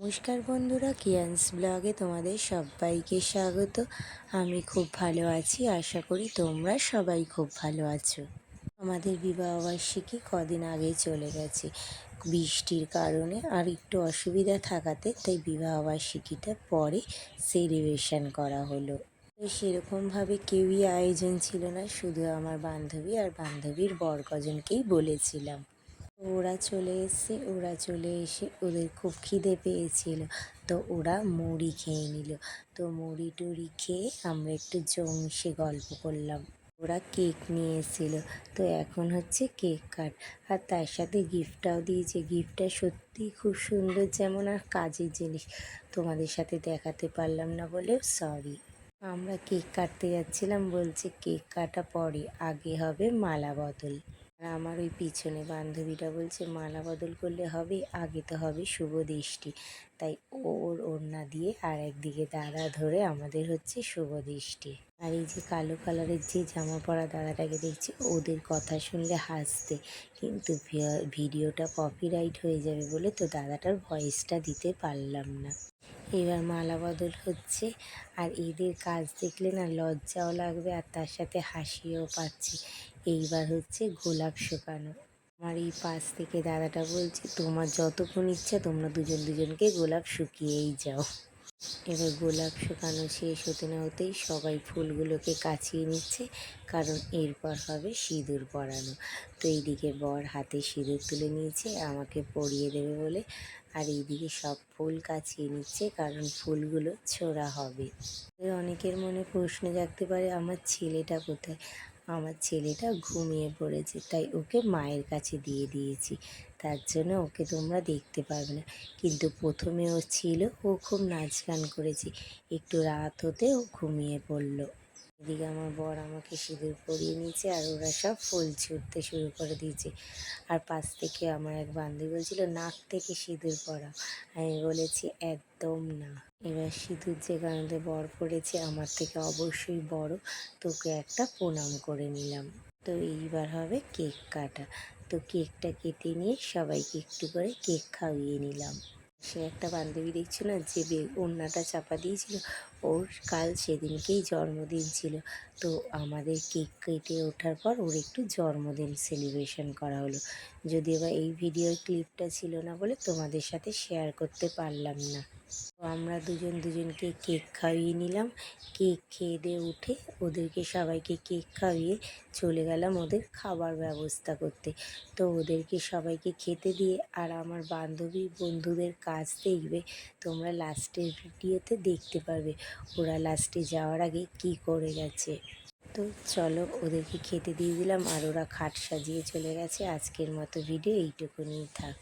নমস্কার বন্ধুরা, কিয়ান্স ব্লগে তোমাদের সবাইকে স্বাগত। আমি খুব ভালো আছি, আশা করি তোমরা সবাই খুব ভালো আছো। আমাদের বিবাহবার্ষিকী কদিন আগেই চলে গেছে। বৃষ্টির কারণে আর একটু অসুবিধা থাকাতে তাই বিবাহবার্ষিকীটা পরে সেলিব্রেশন করা হলো। তো সেরকমভাবে কেউই আয়োজন ছিল না, শুধু আমার বান্ধবী আর বান্ধবীর বর কজনকেই বলেছিলাম। ওরা চলে এসে ওদের খুব খিদে পেয়েছিল, তো ওরা মুড়ি খেয়ে নিল। তো মুড়ি টুড়ি খেয়ে আমরা একটু জমসে গল্প করলাম। ওরা কেক নিয়ে এসেছিল, তো এখন হচ্ছে কেক কাট, আর তার সাথে গিফটটাও দিয়েছে। গিফটটা সত্যিই খুব সুন্দর, যেমন আর কাজের জিনিস। তোমাদের সাথে দেখাতে পারলাম না বলে সরি। আমরা কেক কাটতে যাচ্ছিলাম, বলছে কেক কাটা পরে, আগে হবে মালা বদল। আর আমার ওই পিছনে বান্ধবীটা বলছে মালা বদল করলে হবে, আগে তো হবে শুভ দৃষ্টি। তাই ওর ওড়না দিয়ে আর একদিকে দাদা ধরে আমাদের হচ্ছে শুভ দৃষ্টি। আর এই যে কালো কালারের যে জামা পরা দাদাটাকে দেখছি, ওদের কথা শুনলে হাসতে, কিন্তু ভিডিওটা কপিরাইট হয়ে যাবে বলে তো দাদাটার ভয়েসটা দিতে পারলাম না। এবার মালা বদল হচ্ছে, আর এদের কাজ দেখলে না লজ্জাও লাগবে আর তার সাথে হাসিও পাচ্ছে। এইবার হচ্ছে গোলাপ শুকানো। আমার এই পাশ থেকে দাদাটা বলছে, তোমার যতক্ষণ ইচ্ছা তোমরা দুজনকে গোলাপ শুকিয়েই যাও। এবার গোলাপ শুকানো শেষ হতে না হতেই সবাই ফুলগুলোকে কাচিয়ে নিচ্ছে, কারণ এরপর হবে সিঁদুর পরানো। তো এইদিকে বর হাতে সিঁদুর তুলে নিয়েছে আমাকে পরিয়ে দেবে বলে, আর এইদিকে সব ফুল কাচিয়ে নিচ্ছে, কারণ ফুলগুলো ছোড়া হবে। অনেকের মনে প্রশ্ন জাগতে পারে, আমার ছেলেটা কোথায়? আমার ছেলেটা ঘুমিয়ে পড়েছে, তাই ওকে মায়ের কাছে দিয়ে দিয়েছি, তার জন্য ওকে তোমরা দেখতে পারবে না। কিন্তু প্রথমে ও ছিল, ও খুব নাচ গান করেছে, একটু রাত হতে ও ঘুমিয়ে পড়লো। এদিকে আমার বর আমাকে সিঁদুর পরিয়ে নিয়েছে, আর ওরা সব ফুল ছুঁড়তে শুরু করে দিয়েছে। আর পাশ থেকে আমার এক বান্ধবী বলছিল নাক থেকে সিঁদুর পরাও, আমি বলেছি একদম না। এবার সিঁদুর যে কারণে বর পড়েছে আমার থেকে অবশ্যই বড়, তোকে একটা প্রণাম করে নিলাম। তো এইবার হবে কেক কাটা। তো কেকটা কেটে নিয়ে সবাইকে একটু করে কেক খাইয়ে নিলাম। সে একটা বান্ধবী দেখছিল না, যে ওড়নাটা চাপা দিয়েছিল, ওর কাল সেদিনকেই জন্মদিন ছিল। তো আমাদের কেক কেটে ওঠার পর ওর একটু জন্মদিন সেলিব্রেশন করা হলো। যদিও বা এই ভিডিওর ক্লিপটা ছিল না বলে তোমাদের সাথে শেয়ার করতে পারলাম না। তো আমরা দুজনকে কেক খাইয়ে নিলাম। কেক খেয়ে দিয়ে উঠে ওদেরকে সবাইকে কেক খাইয়ে চলে গেলাম ওদের খাবার ব্যবস্থা করতে। তো ওদেরকে সবাইকে খেতে দিয়ে আর আমার বান্ধবী বন্ধুদের কাজ দেখবে তোমরা লাস্টের ভিডিওতে দেখতে পারবে, ওরা লাস্টে যাওয়ার আগে কি করে গেছে। তো চলো ওদেরকে খেতে দিয়ে দিলাম, আর ওরা খাট সাজিয়ে চলে গেছে। আজকের মতো ভিডিও এইটুকুনি থাক।